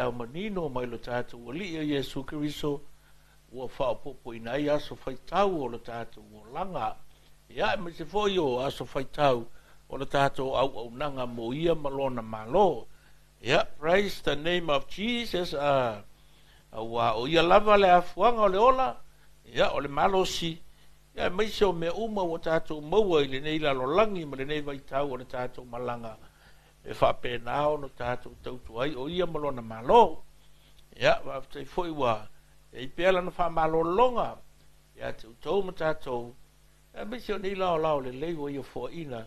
au manino mai lo tātou ali e Yesu Kiriso ua whaopopo ina i aso whaitau o lo tātou o langa. Ia me se foi o aso whaitau o lo tātou au nanga mo ia malona malo. Ia, praise the name of Jesus. O ia lava le afuanga o le ola. Ia, o le malo si. Ia, mai se o me uma o tātou maua i le nei lalo langi ma le nei vaitau o le tātou malanga. E whapenao no tātou tautuai o ia malona malo. Ia, waftai foi wa. E pēla na wha malo longa. Ia, te utau ma tātou. Ia, mai se o nei lao le leiwa ia fua ina.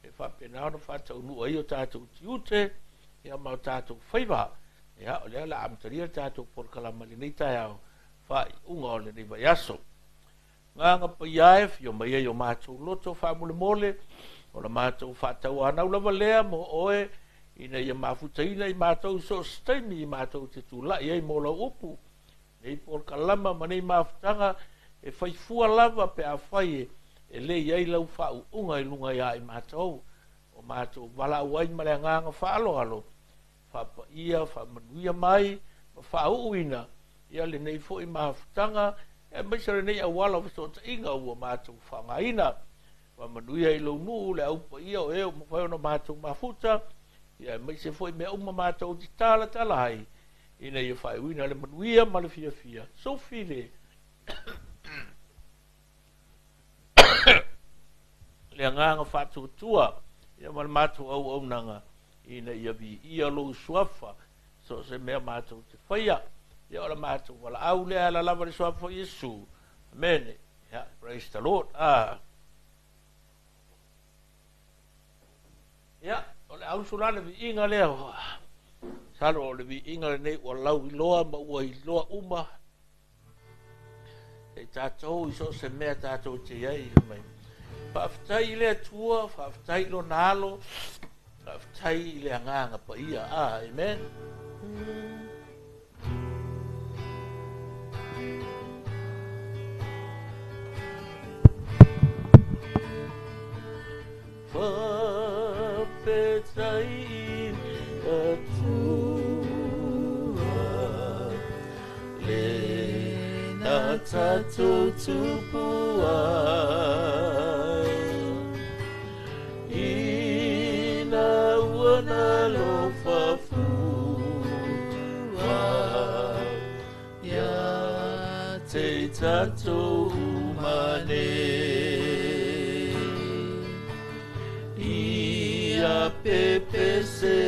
E whapenao no whatau nua i o tātou tiute. Ia, mau tātou whaiva. Ia, o lea la amtaria tātou porkalama le nei tai au. Wha unga o le nei vai aso. Nganga pa iaef, yo mai yo mātou loto wha mule mole. O la mātou whātau anau lava lea mo oe. Ina ia mawhutaina i mātou so staimi i mātou te tūla. Ia i mola upu. Nei porkalama ma nei mawhutanga. E whaifua lava pe a whai e le iai lau whau unga i lunga ia i mātou. O mātou wala uai ma lea nganga whaalo alo. Whapa ia, whamanuia mai, whau uina. Ia le nei fo i mawhutanga. E maisare nei awala waso ta inga ua mātou whangaina. Whamanuia i lau nuu le aupa ia o eo mwhai ona mātou mawhuta. Ia maise fo i mea uma mātou ti tala hai. Ina ia whai uina le manuia ma le fia fia. So file. Le nganga whatu tua. Ia ma le mātou au nanga. Ina ia vi ia lo suafa. So se mea mātou te whaia. Ia ora mātou wala au lea la lava le suafa Yesu. Amen. Yeah, praise the Lord. Yeah, ole au surale vi inga lea. Saro ole vi inga le nei ua lau i loa ma ua i loa uma. E tātou i so se mea tātou te iai. Whaaftai lea tua, whaaftai lo nalo. Whaaftai lea nganga pa ia. Amen. Whapetai atua le na tatou tupua ina wana lo whafua ia te tatou umane ia pepese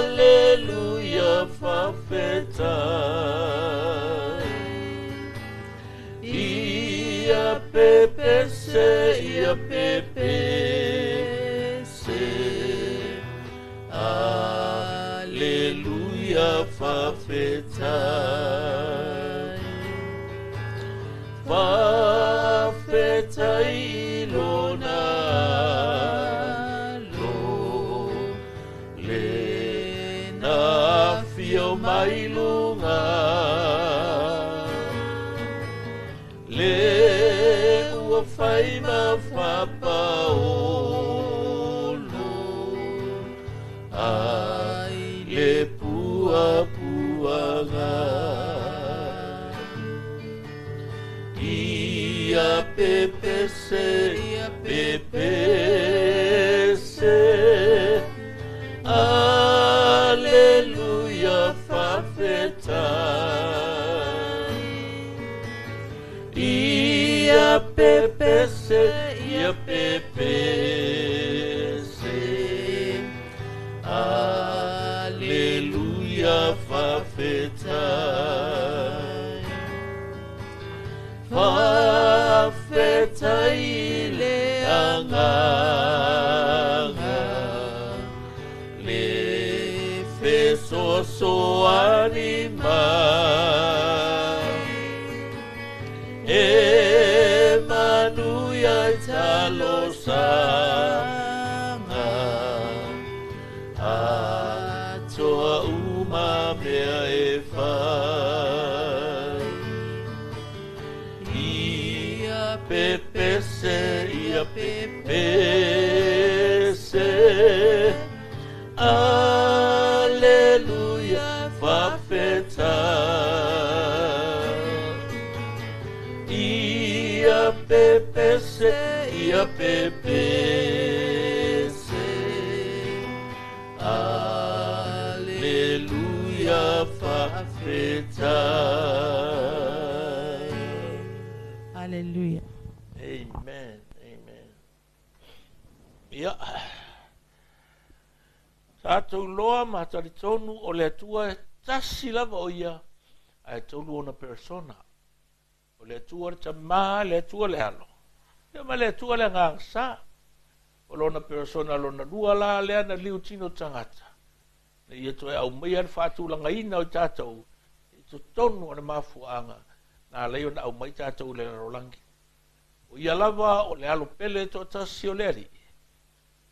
Alleluia whawhetai ia pepese Alleluia whawhetai whawhetai lona lo le na fio mai lunga le ua whai ma whapaolo ai le pua puanga ia pepese Alleluia whawhetai ia pepese Alleluia whawhetai whawhetai le anganga le whesoso anima e manuia talosanga atoa uma mea e whai pepese ia pepese pepese. Alleluia fafeta. Hallelujah. Amen. Amen. Ia. Tātou loa matari tonu o le atua tasi lava o ia ai tonu ona persona. O le atua le tamā, le atua le alo. Ia ma le atua le ngangsa. O lona persona lona lua la lea na liu tino tangata. Na ia toe au mai ar whātulanga ina o tātou. I to tonu o le mafuanga. Nā leo na au mai tātou le rolangi. O ia lava o le alo pele to tasi o leri.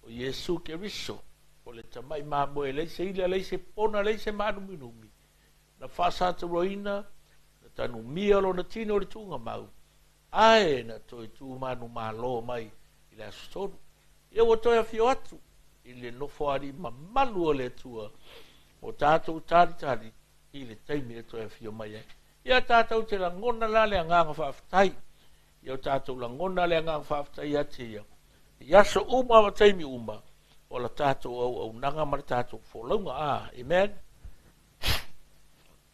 O Yesu Keriso. O le tamai mamoe leise ila leise pona leise manuminumi. Na whasata roina. Na tanu mia lo na tino le tunga mau. Ae na toi tu manu malo mai. Ila asutonu. Ia o toi a fio atu. Ile nofo ari mamalu o le tua. O tātou tari. Ile taimi le toi a fio mai e. Ia tātou te la ngona la le anganga whaftai. Ia tātou la ngona le anganga whaftai ati ia. Ia so uma wa taimi uma. O la tātou au nanga ma le tātou wholaunga. Amen.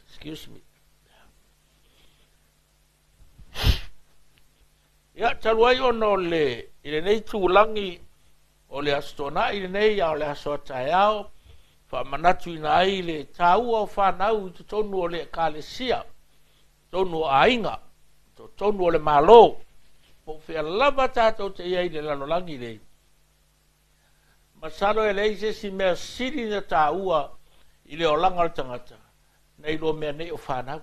Excuse me. Ia taluai ono le. Ile nei tūlangi. O le astona ile nei o le aso taiao. Fa manatu ina ai le tāua o whanau. Tu tonu o le kālesia. Tonu o ainga. Tonu o le malo. Po fea lava tātou te iai le lalolangi le. Masalo e leise si mea siri na tāua i le o langa le tangata. Nei lo mea nei o whanau.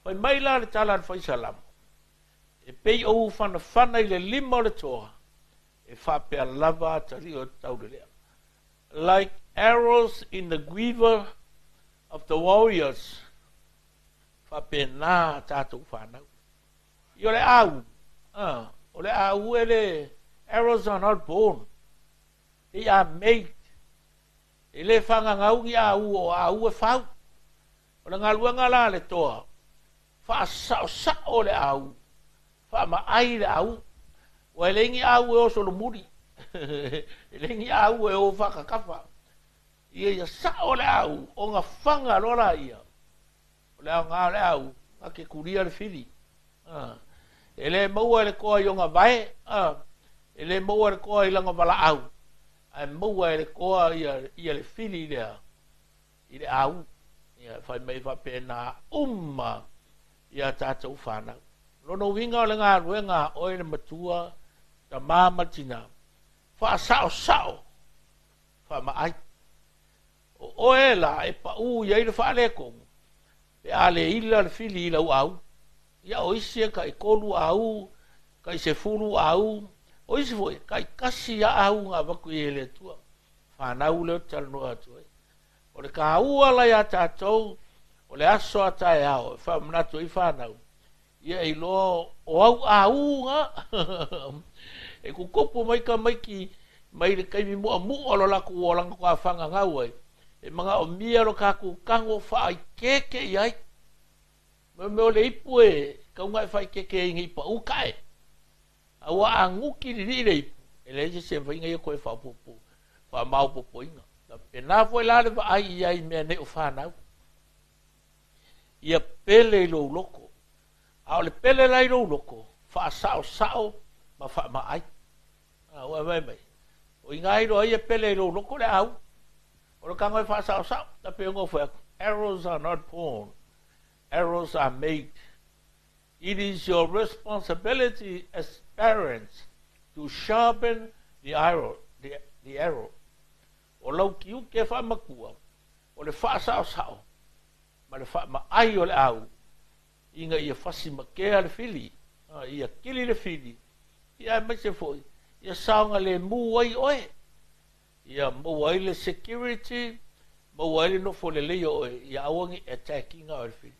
Fai mai la le tala fai salamu. E pei o whana i le lima o le toa. E whapea lava tari o tau le lea. Like arrows in the quiver of the warriors. Whapea nā tātou whanau. I o le au. O le au e le arrows are not born. They are made. E le whanga ngaungi au o au e whau. O le ngaluanga la le toa. Wha sao sa o le au. Wha ma ai le au. O e lengi au e o solo muri. E lengi au e o whakakafa. Ia ia sa o le au. O ngā whanga lora ia. O le au ngā le au. Ngā ke kuria le whiri. E le maua le koa i o ngā vae. E le maua le koa i langa wala au. Ai maua e le koa ia le whiri lea. I le au. Ia whai mai whape nā ia tātou whanau. Lono winga o le ngā ruenga o e le matua ta māmatina. Wha sao. Wha maai. O e la e pa ia i le wha le kongu. E a le ila le whiri i lau au. Ia o isi ka i kolu au. Ka i se furu au. O isi foi, ka i kasi a au ngā waku i le tua. Whanau leo tala noa atu. O le ka ua lai a tātou. O le aso a tae au. E wha manatu i whanau. Ia i lo o au ngā. E ku kopo mai ka maiki. Mai le kaimi mua mua lo laku o langa kua whanga ngau ai. E mga o mia lo kaku kango wha ai keke i ai. Me o le ipu e. Kaunga e whai keke i ngi pa ukae. Awa a nguki ni le ipu. E le ise se whainga i koe whapopo. Wha mau popo inga. E nā fwoi lale wa ai i ai mea ne o whanau. Ia pele i lou loko. A o le pele lai lou loko. Wha sao. Ma wha ma ai. Ua mai. O inga i roa ia pele i lou loko le au. O le kango e wha sao. Ta pe ngo fwe. Arrows are not born. Arrows are made. It is your responsibility as parents to sharpen the arrow. The arrow. O lau ki uke wha makua. O le wha sao. Ma le wha ma ai o le au. Inga ia whasi makea le whili. Ia kili le whili. Ia mai se foi. Ia saunga le muai oe. Ia muai le security. Muai le nofo le leo oe. Ia awangi attacking o le whili.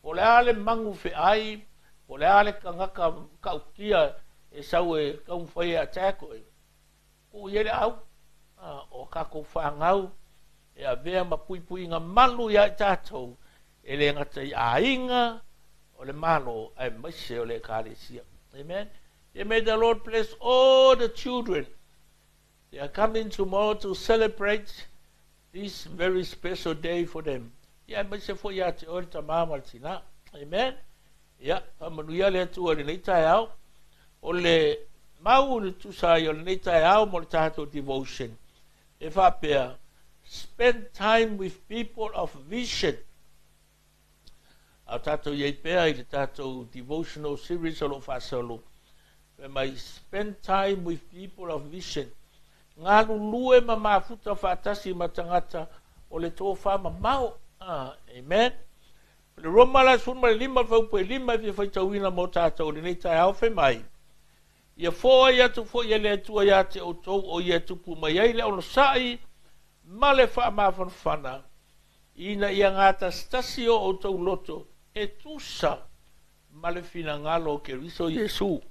O le ale mangu fe ai. O le ale kangaka kaukia. E sau e kaumwhai attack oe. Ko ia le au. O kako whangau. Ia vea ma pui ngā malu ia tātou. E le ngata i a inga. O le malo ai maise o le kāresia. Amen. May the Lord bless all the children. They are coming tomorrow to celebrate this very special day for them. May se fo ya te ori ta mama tina. Amen. Pamanuia le tu o le nei tai au. O le mau le tu sa o le nei tai au mo le tato devotion. E whapea, spend time with people of vision. Au tato iei pea i le tato devotional series o lo whasalo. When I spend time with people of vision, ngā lulue ma mafuta whaatasi ma tangata o le tō whama mau. Amen. Le romala sunma le lima whaupu e lima vi whaitauina mo tātou le nei tai au whi mai. Ia fōa ia tu fōa ia le atua ia te o tau o ia tupu mai ai le ono sai ma le wha mawhanwhana. Ina ia ngāta stasi o tau loto e tusa ma le whina ngalo ke riso Yesu.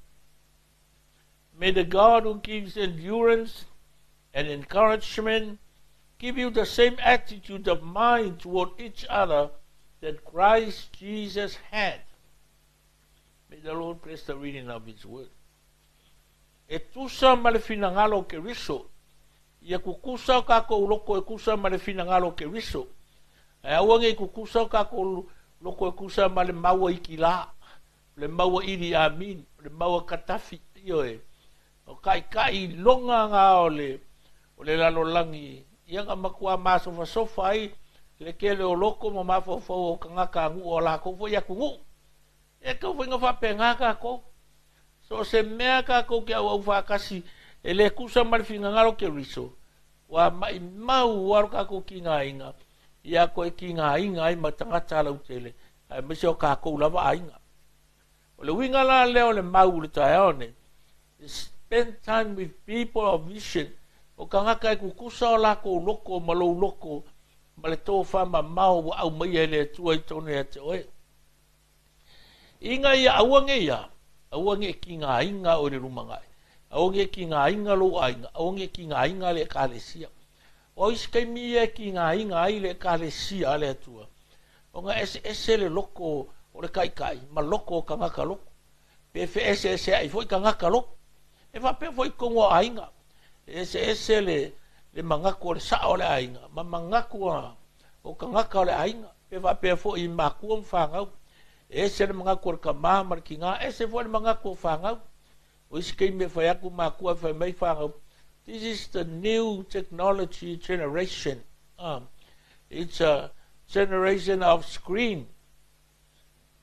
May the God who gives endurance and encouragement give you the same attitude of mind toward each other that Christ Jesus had. May the Lord bless the reading of His word. E tusa ma le finangalo ke riso. Ia kukusa kako loko e kusa ma le finangalo ke riso. E awange kukusa kako loko e kusa ma le maua ikila. Le maua ili amin. Le maua katafi. Iyo e. O kai longa ngā o le lalolangi. Ia ka makua masofa sofa ai, le kele o loko ma mafofo o kangaka ngu o la kofo ia kungu. E kau whinga whape ngaka ko. So se mea ka ko kia au whakasi, e le kusa marifinga ngaro ke riso. Wa mai mau waru ka ko ki ngā inga. Ia ko e ki ngā inga ai matangata lau tele. Ai mese o ka ko lava inga. O le winga la leo le mau le tae one. Spend time with people of vision. O ka ngaka e kukusa o lako loko malou loko ma le tō whama mau au mai e le tua i tone e te oe. Inga ia awange ia. Awange ki ngā inga o le rumangai. Awange ki ngā inga lo ainga. Awange ki ngā inga le kālesia. O iskai mi e ki ngā inga ai le kālesia le atua. O ngā ese le loko o le kai. Ma loko o ka ngaka loko. Pefe ese ai foi ka ngaka loko. E whape foi kongo ainga. Ese le mangaku o le saa o le ainga. Ma mangaku o ka ngaka o le ainga. Pe whape foi i makua mwhangau. Ese le mangaku o le kamama ki ngā. Ese foi le mangaku o whangau. O isi kei me whai aku makua whai mai whangau. This is the new technology generation. It's a generation of screen.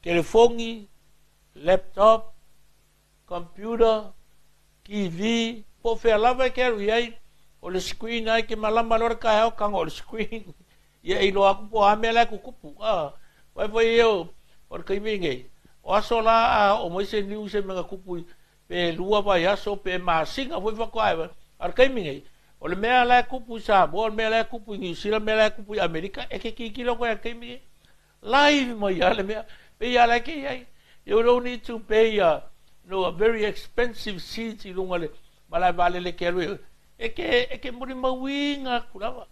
Telefongi, laptop, computer, TV, po whea lava ke aru iai, o le screen ai ke malama lora ka heo kanga o le screen. Ia ilo aku po hame ala kukupu. Vai eo, o le kaimingei. O aso la o moise niu se menga kupu pe lua vai aso pe maasinga foi whakoaiwa. Ar kaimingei. O le mea ala kupu sa, o le mea ala kupu New Zealand, mea ala kupu Amerika, e ke kikilo koe ar kaimingei. Live mo ia le mea, pe ia ala ke iai. You don't need to pay a very expensive seat i lunga le malai vale le keru. Eke muri mawinga kurawa.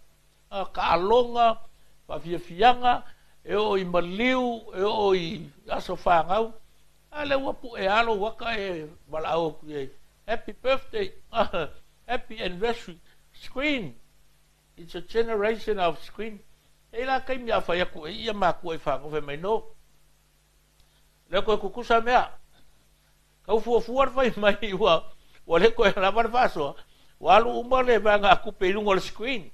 Ka alonga, pa fianga, e o i maliu, e o i aso whangau. Ale wapu e alo waka e walao kuye. Happy birthday, happy anniversary. Screen. It's a generation of screen. E la kai mea whai aku e ia māku e whango whe mai no. Leo koe kukusa mea. Kau fuafuar whai mai ua le koe raman whasoa. Walu umale vanga aku pelungo le screen.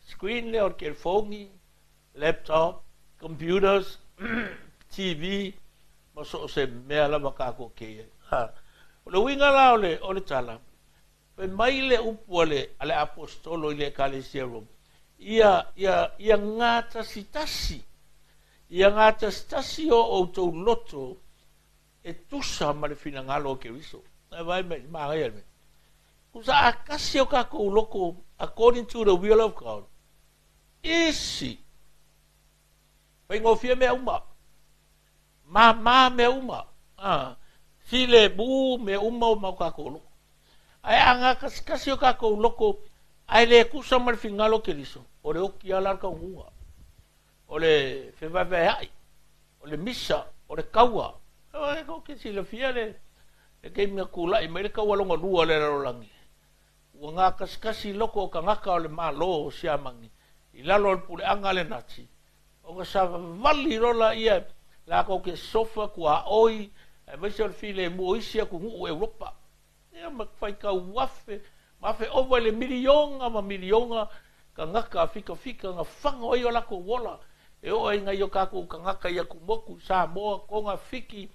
Screen le or ke phone, laptop, computers, TV, maso se mea la makako ke. O le winga la o le tala. Pe mai le upu ale apostolo ile kalesia rom. Ia ngata sitasi. Ia ngata sitasi o tau loto e tusa ma le finangalo ke riso. Vai me magai me. Kusa akasi o kako loko according to the will of God. Isi. Pai ngofia me uma. Ma me uma. File bu me uma o mau kako loko. Ai anga kasi o kako loko ai le kusa ma le finangalo ke riso. O le oki ala ka unga. O le fevave ai. O le misa. O le kaua. O le koke si le fia le E kei mea kula i meire ka walonga rua le Rolangi. Ua ngā kaskasi loko o ka ngaka o le malo o siamangi. I lalo le pule anga le nati. O ka sa vali rola ia la ko ke sofa kua oi e maise o le file mo isia ku ngu Europa. Ia makwhai ka wafe mafe over le milionga ka ngaka fika nga whanga oi o lako wola. E o inga i o kako ka ngaka ia ku moku sa moa ko nga fiki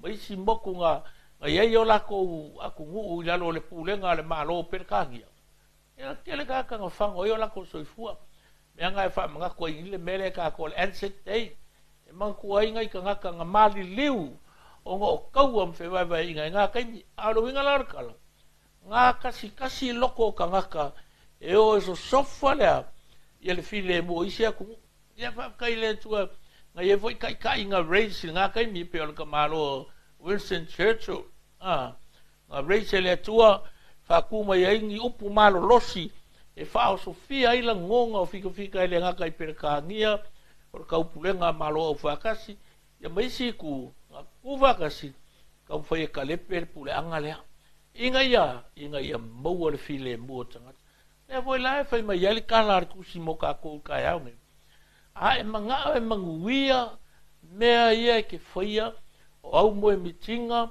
maisi moku nga iai o lako aku ngu i lalo le pulenga le malo perkangia. Ia kele kaka nga whanga oi o lako soifua. Mea ngai wha mga kua i le mele kako le Ancient Day. E mga kua inga i ka ngaka nga mali liu o nga o kaua mwhewaiwa inga ngā kaimi aro inga larkala. Ngā kasi loko o ka ngaka e o eso sofa lea ia le file mo isi aku ia whapkai le tua nga ia voi kai inga race ngā kaimi pe o le ka malo Winston Churchill nga race le tua whakuma ia ingi upu malo losi e whao Sofia ila ngonga o fika ele ngaka i perekangia o le kaupulenga malo au whakasi ia maisi ku nga kuvakasi kau whaia ka lepe le pule anga lea inga ia maua le file mua tangata e voi lai whai mai ali kala ar kusi mo ka kou kai au ne a e manga e manguia mea ia ke whaia o au moe mitinga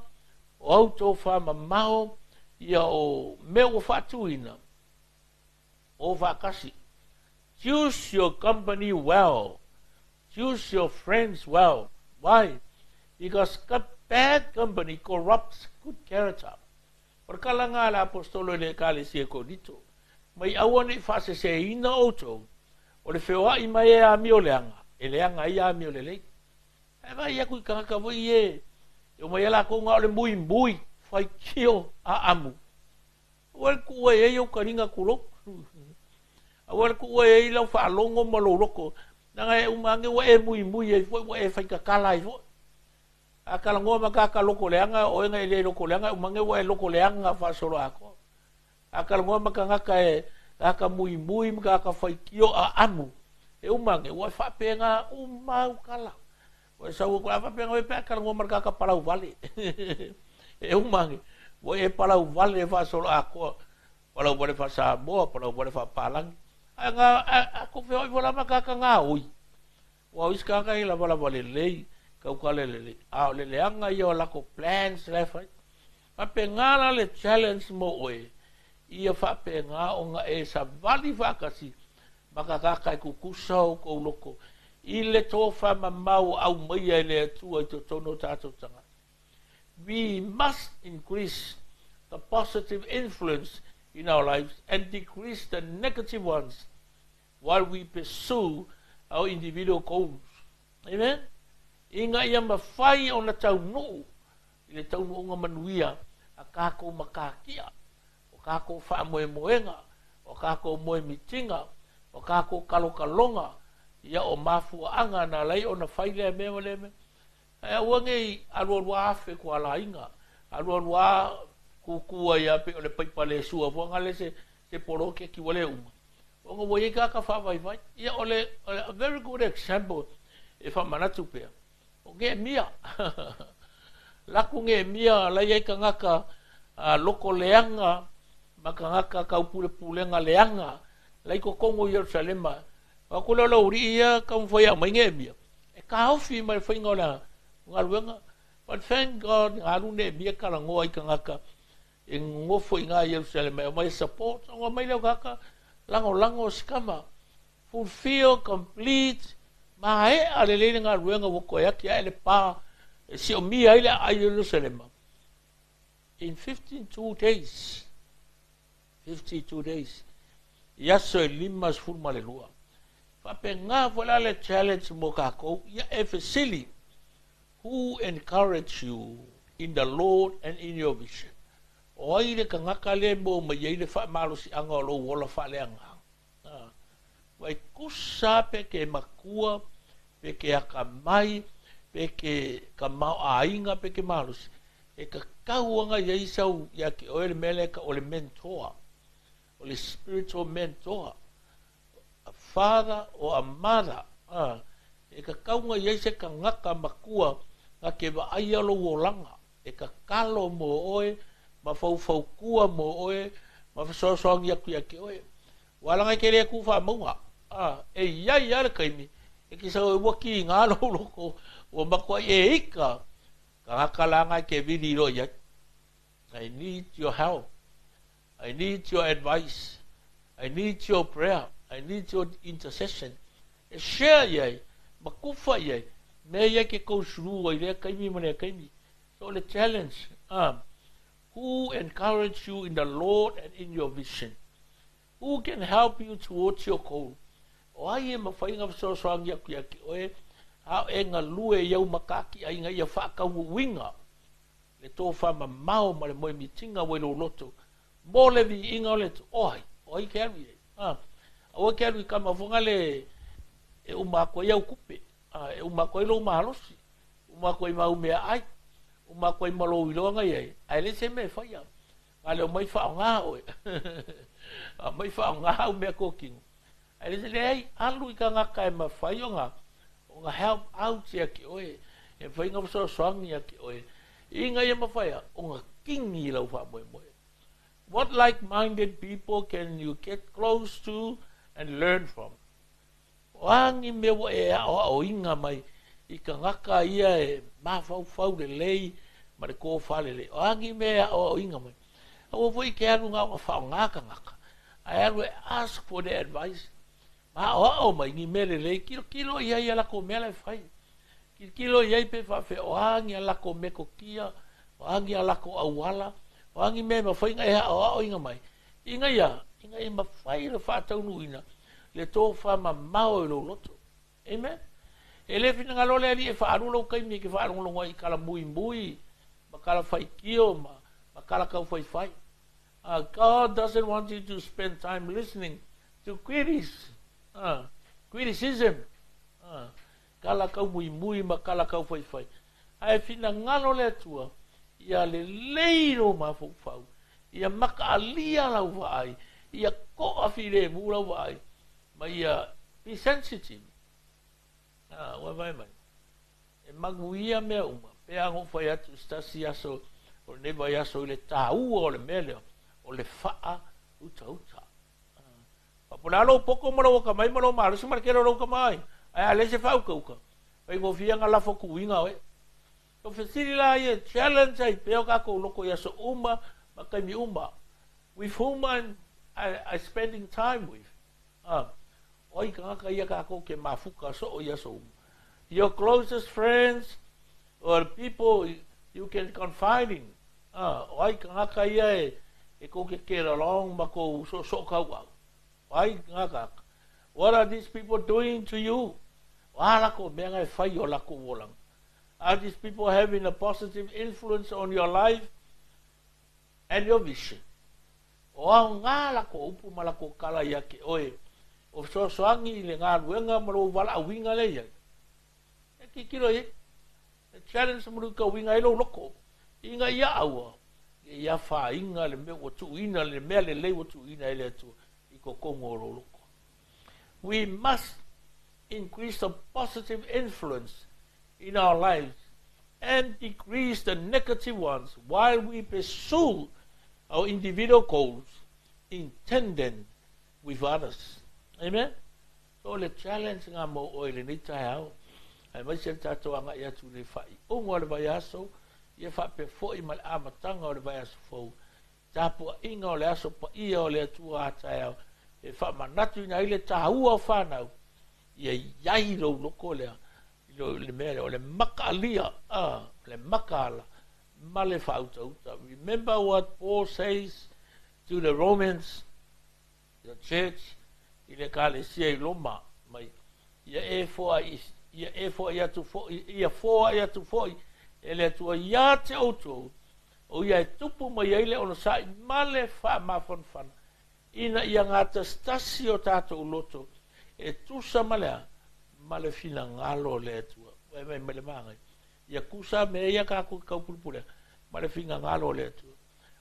o au tō whama mao ia o mea o whatuina o whakasi. Choose your company well. Choose your friends well. Why? Because bad company corrupts good character. Perkalanga la apostolo le kale si ekodito. Mai awane fase se ina oto. O le fewa i mai e ami o leanga. E leanga i ami o le lei. E vai ia kui kanga voi e. E o mai ala ko ngā o le mbui. Fai kio a amu. Wal kuwa e o karinga kulok. Awal kuwa e lau wha alongo maloroko. Nanga e umange wa e mbui e foi wa e fai kakala i foi. A kala ngoa makaka loko leanga o enga ele loko leanga umange wa e loko leanga fa solo ako. A kala ngoa makangaka e aka mui makaka fai kio a amu. E umange wa fa penga umau kala. Wa sa wa fa penga we pe kala ngoa makaka palau vale. E umange wa e palau vale fa solo ako. Palau vale fa sa mo, palau vale fa palang. Anga ako fe oi vola makaka nga oi. Wa iska ka ila vola vale lei. Kau kale lele. A le leanga ia lako plans le fai. Pa pengala le challenge mo oe. Ia fa penga o nga e sa vali vakasi. Maka kaka ku kusau ko loko. I le tofa mamau au mai le tua to tono tato tanga. We must increase the positive influence in our lives and decrease the negative ones while we pursue our individual goals. Amen. Inga ia mawhai o na tau nuu. I le tau nuu nga manuia. A kako makakia. O kako wha moe moenga. O kako moe mitinga. O kako kalokalonga. Ia o mafu anga na lai o na whai lea mea leme. Ea uangei aruarua afe kua la inga. Aruarua kukua ia pe o le paipale sua. Wanga le se poroke ki wale uma. Wanga woye kaka wha vai vai. Ia ole a very good example. E wha manatu pea. O nge mia. Laku nge mia lai ai ka ngaka loko leanga. Maka ngaka kaupule pulenga leanga. Lai ko Kongo Yerusalema. Wakula la uri ia ka mwhaya mai nge mia. E ka haufi mai whainga o na ngaruenga. But thank God ngaru ne mia ka rangoa ai ka ngaka. E ngofo i ngā Yerusalema. O mai support. O mai leo kaka. Lango skama. Fulfill, complete. Ma e ale le nga ruenga woko ya ki ele pa si o mi ai a Jerusalem in 52 days 52 days ya so limas furma le lua pa penga vola le challenge mo ka ko ya efesili who encourage you in the Lord and in your vision o ile ka ngakale mo me ile fa malo si anga lo wola fa le anga wai kusa pe ke makua peke aka mai, peke ka mau ainga peke marus. E ka kauanga ia isau ia ki oele meleka o le mentor, o le spiritual mentor, a father or a mother. E ka kaunga ia isa ka ngaka makua nga ke wa aialo o langa. e ka kalo mo oe, ma fau kua mo oe, ma fasoasoagi aku ia ke oe. Walanga ke rea kuwha maunga. E iai ara kaimi. E ki sau e waki i ngā loko, o makua e ika, ka ngakalanga ke vini ro iai. I need your help. I need your advice. I need your prayer. I need your intercession. E share iai, ma kuwha iai, me iai ke kousuru o i rea kaimi ma rea kaimi. So the challenge, who encourage you in the Lord and in your vision? Who can help you towards your goal? O ai e mawhainga whasoasoangi aku ia ki oe, hao e ngā lue iau makaki ai ngai a whakau winga. Le tō whama mao ma le moe mitinga welo loto. Mō le vi inga o le tu, oi ke aru iei. Awa ke aru i kama whunga le e umako iau kupe. E umako i lo mahalosi. Umako i mau mea ai. Umako i malo i loanga iei. Ai le se me whaia. Ngā leo mai whao ngā oe. Mai whao ngā au mea kōkingu. Ai le se le ai, alu i ka ngaka e ma whai o ngā. O ngā help out ia ki oe. E whai ngā whaso soangi ia ki oe. I ngā ia ma whaia. O ngā kingi lau wha moe moe. What like-minded people can you get close to and learn from? O angi me wa e o inga mai. I ka ngaka ia e ma whau le lei. Ma le kō whale lei. O angi me o inga mai. Awa voi ke aru ngā whao ngaka ngaka. I aru e ask for the advice. Ma o mai ni mele le kilo ia ia la ko mele fai. Kilo ia pe fa fe o angi la ko me ko kia, o angi la ko awala, o angi me ma fai ngai o inga mai. Inga ia ma fai le fa tau nuina. Le to fa ma mau lo loto. Amen. Ele fina ngalo le ali e fa aru lo kai mi ke fa aru lo ngai kala mui, ma kala fai kio ma kala kau fai. God doesn't want you to spend time listening to criticism. Kala kau mui ma kala kau fai. Ai fina ngalo le tua, ia le leiro ma fau. Ia maka alia lau vai, ia ko afire mu lau vai. Ma ia be sensitive. Wa vai mai. E maguia me uma, pe ango fai atu stasi aso, o ne vai aso le tau o le mele. O le faa uta. Papulalo poko mo ka mai mo malo se markero ro ka mai. Ai ale se fau ka. Pai go fia nga la fo kuinga we. To fesiri la ye challenge ai pe ka ko loko ya so uma ma kai mi uma. With whom I spending time with. Oi ka ia ka ko ke mafuka so o ya so. Your closest friends or people you can confide in. Oi ka ia e ko ke kera long ma ko so ka wa. Wai ngaka. What are these people doing to you? Wala ko menga fai o la ko wolang. Are these people having a positive influence on your life and your vision? O ngala ko upu mala ko kala ya ke oe. O so soangi le ngā ruenga maro wala winga le ya. E ki kiro e. The challenge muru ka winga ilo loko. Inga ia awa. Ia wha inga le me o tu ina le mea le lei o tu ina ele tu i ko kongo ro loko. We must increase the positive influence in our lives and decrease the negative ones while we pursue our individual goals in tandem with others. Amen? So le challenge ngā mo o ele ni tai au. Ai mai se tato anga ia tu le whai. Ungo le vai aso. Ia whape fo i mal amatanga o le vai aso fau. Tāpua inga o le aso pa ia o le atua atai au. E whamanatu ina ile tahua whanau. Ia iai lo loko lea. Le mele o le maka alia. Le maka ala. Ma le whautauta. Remember what Paul says to the Romans, the church, i le kalesia I Roma. Mai, ia e foa ia tu foi. Ia foa ia tu foi. Ele atua ia te auto. O ia e tupu mai ele ono sai male wha mawhanwhana. Ina ia ngata stasi o tātou loto. E tusa malea. Male fina ngalo le atua. Wai mele mangai. Ia kusa me ia kako kaupulpule. Male fina ngalo le atua.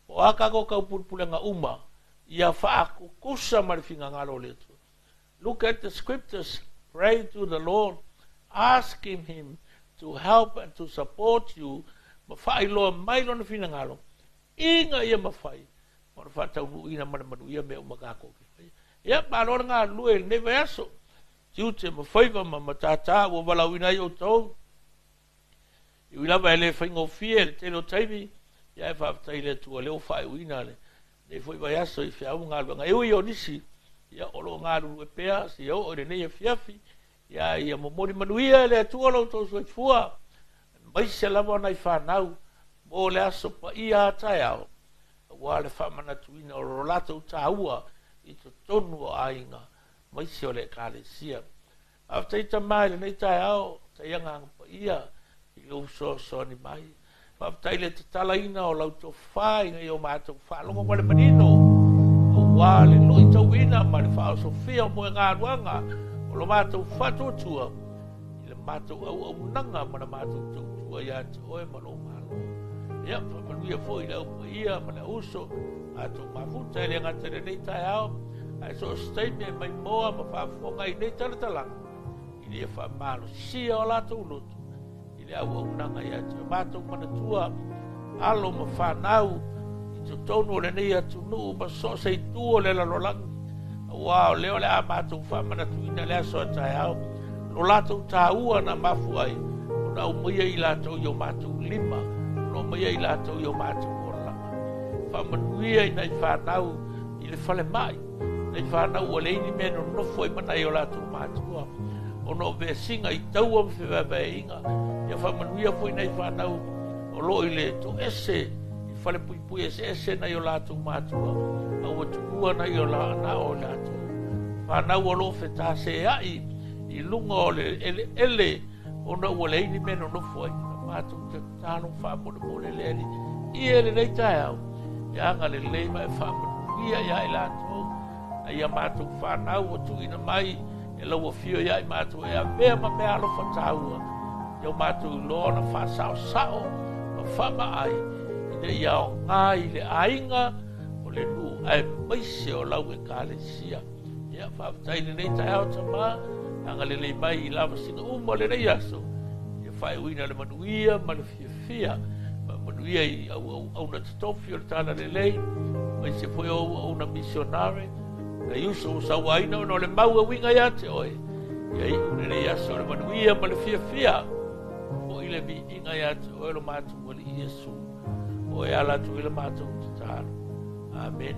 O a kako kaupulpule nga uma. Ia wha kusa male fina ngalo le atua. Look at the scriptures. Pray to the Lord. Asking him to help and to support you ma fai loa mai lona fina ngalo inga ia ma fai ma fa tau nu ina mana manu ia me o magako ki fai ia pa lona nga lue ne vaso tiute ma fai va ma matata o vala wina yo to i wila va le fai ngo fiel te lo taivi ia fa tai le tu le o fai wina le ne foi va yaso i fia nga nga yo nisi ia o lo nga lu e pea si o le ne fiafi ia mo mori manuia le tu lo to so fua mai se la bona i fa nau mo le aso pa ia tai ao wa le fa mana tuina o rolato taua i to tonu ainga mai se o le kalesia after ita mai le nei tai ao tai nga pa ia i lo so ni mai fa tai le tala ina o lauto fai ngai o mato fa longo wale manino o wale lo ita wina ma le fa sofia mo nga ruanga o lo mato fa to tua i le mato au nanga ma le mato tua ya o e malo malo ia fa manuia foi le o ia ma le uso ato ma futa le ngata le nei tai ao ai so stay me mai moa ma fa fonga i nei tala i le fa malo sia o lato lutu i le au nanga ia te mato mana tua alo ma fa nau i to tono le nei atu nu ma so sei tuo le la rolang wow leo le amato fa mana tuina le so tai ao lo lato taua na mafu ai na o mai i lato yo mato lima no mai i lato yo mato orla fa manuia i nei fa nau i le fale mai nei fa nau o le ni meno no foi mana i lato mato o no ve singa i tau am fe va inga ya fa manuia foi nei fa nau o lo i le to ese i fale pui ese na i lato mato o tua na i na o lato fa nau o lo fe ta se ai i lunga o le ele o na o le ni meno no foi mato te tano fa mo le le i ele nei tai au ya nga le le mai fa mo ia ya ila to ai mato fa na o tu ina mai e lo fio ya mato e a me ma me alo fa tau yo mato lo na fa sao no fa mai ine ia ngai le ainga o le nu ai mai se o lau e kalesia ia fa tai nei tai au tama anga le mai lava singa mo le nei aso fai wina le manuia ma le fia manuia i au na tofi o tana le lei mai se foi au na missionare na yuso sa waina no le mau winga ya te oi ia i une le aso le manuia ma le fia o ile vi inga ya te oi lo matu o le Yesu o e ala tu ile matu tano amen